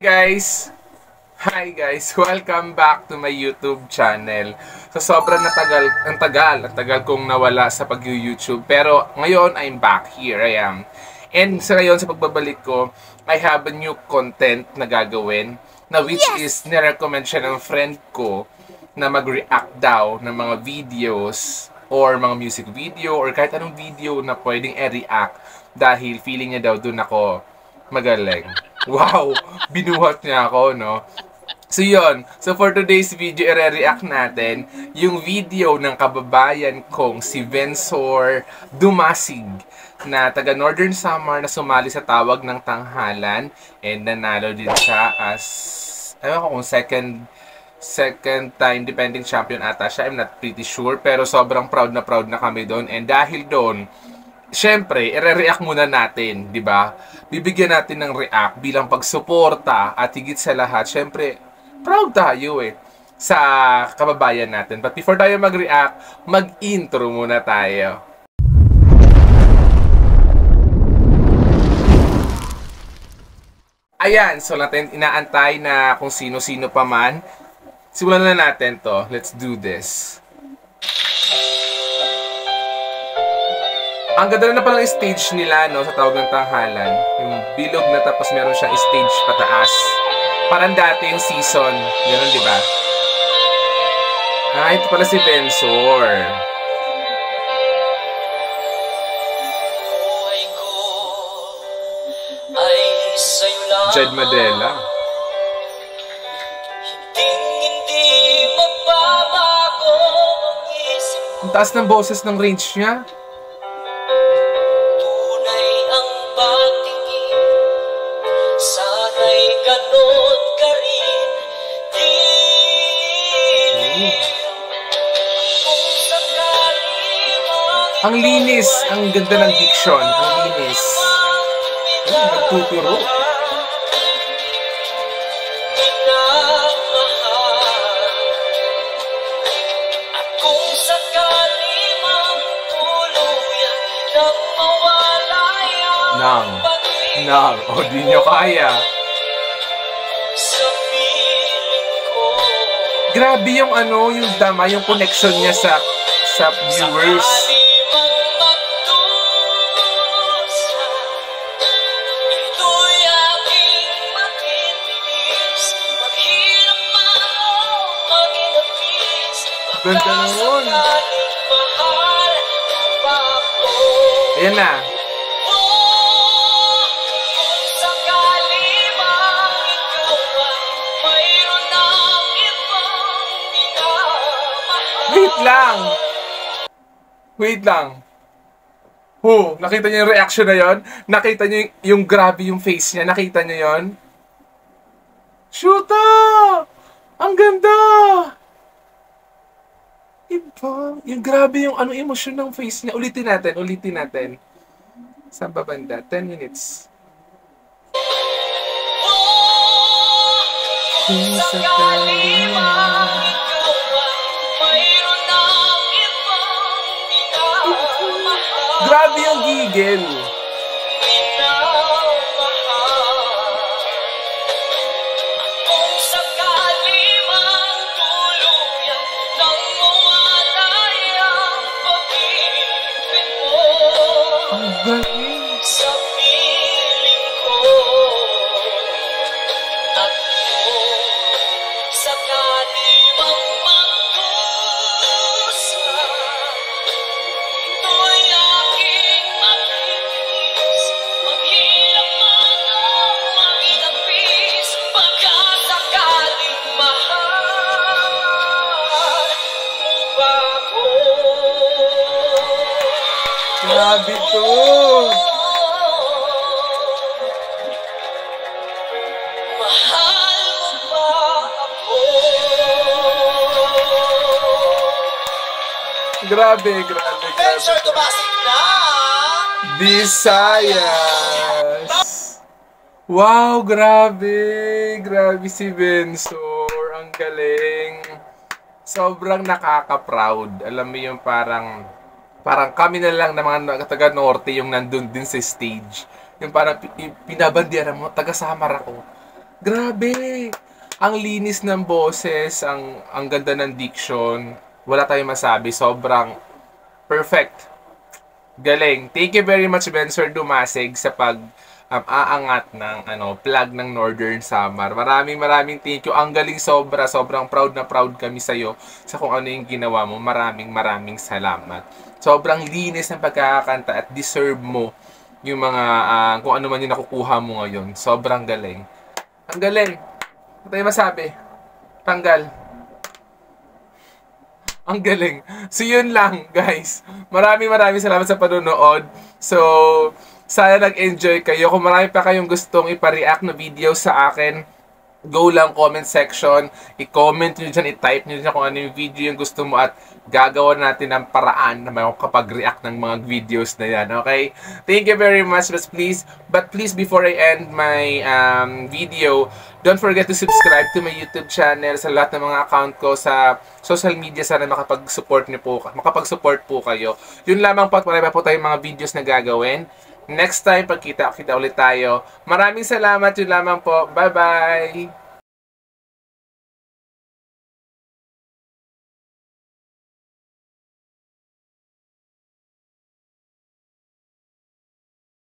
Guys! Hi guys! Welcome back to my YouTube channel. So sobrang ang tagal kong nawala sa pag-YouTube. Pero ngayon, I'm back. Here I am. And sa ngayon, sa pagbabalik ko, I have a new content na gagawin. Na which is, nirecommend siya ng friend ko na mag-react daw ng mga videos or mga music video or kahit anong video na pwedeng i-react dahil feeling niya daw dun ako magaling. Wow! Binuhat niya ako, no? So, yun. So, for today's video, i-react natin yung video ng kababayan kong si Vensor Dumasig na taga Northern Samar na sumali sa Tawag ng Tanghalan and nanalo din siya as, ewan ko kung second time defending champion ata siya. I'm not pretty sure. Pero sobrang proud na kami doon. And dahil doon, siyempre, i-react muna natin, di ba? Bibigyan natin ng react bilang pagsuporta at higit sa lahat, siyempre, proud tayo sa kababayan natin. But before tayo mag-react, mag-intro muna tayo. Ayan, so natin inaantay na kung sino-sino pa man. Simulan na natin to. Let's do this. Ang ganda na palang stage nila, no, sa Tawag ng Tanghalan. Yung bilog na tapos meron siyang stage pataas. Parang dati yung season. Ganun, di ba? Ah, ito pala si Vensor. Jed Madela. Ang taas ng boses ng range niya. Ang linis, ang ganda ng diction, ang linis. Nagtuturo. Nang, o di nyo kaya. Grabe yung yung dama, yung connection niya sa viewers. Ganda naman. Ayan na. Wait lang. Nakita niyo yung reaction na yon? Nakita niyo yung grabe yung face niya? Nakita niyo yon? Shoota! Ang ganda! Iba. Yung grabe yung emosyon ng face niya. Ulitin natin. Saan ba banda? 10 minutes. Kung sakali grabe yung gigil. Ang galing. Sa piling ko at sakali mang magdusa, ito'y aking makinis, maghilap man o maginapis, pagkasakaling mahal mo ba ko? Grabe to! Mahal mo ba ako? Grabe. Vensor Dumasig na! Visayas! Wow, grabe! Grabe si Vensor. Ang galing. Sobrang nakaka-proud. Alam mo yung parang kami na lang na mga taga-norte yung nandun din sa stage. Yung parang pinabandera mo, taga-Samar ako. Grabe! Ang linis ng boses, ang ganda ng diction. Wala tayong masabi. Sobrang perfect. Galing. Thank you very much, Benson Dumasig, sa aangat ng plug ng Northern Samar. Maraming thank you. Ang galing sobra. Sobrang proud na proud kami sa iyo sa kung ano yung ginawa mo. Maraming salamat. Sobrang linis ng pagkakanta at deserve mo yung mga kung ano man yung nakukuha mo ngayon. Sobrang galing. Ang galing. Ano tayo masabi? Tanggal. Ang galing. So, yun lang, guys. Maraming salamat sa panonood. So, sana nag-enjoy kayo. Kung marami pa kayong gustong ipa-react na video sa akin, go lang comment section. I-comment nyo dyan, i-type nyo dyan kung ano yung video yung gusto mo at gagawa natin ng paraan na makapag-react ng mga videos na yan. Okay? Thank you very much. But please, before I end my video, don't forget to subscribe to my YouTube channel, sa lahat ng mga account ko sa social media. Sana makapag-support po kayo. Yun lamang po at marami pa po tayong mga videos na gagawin. Next time, pagkita ulit tayo. Maraming salamat. Yun lamang po. Bye-bye!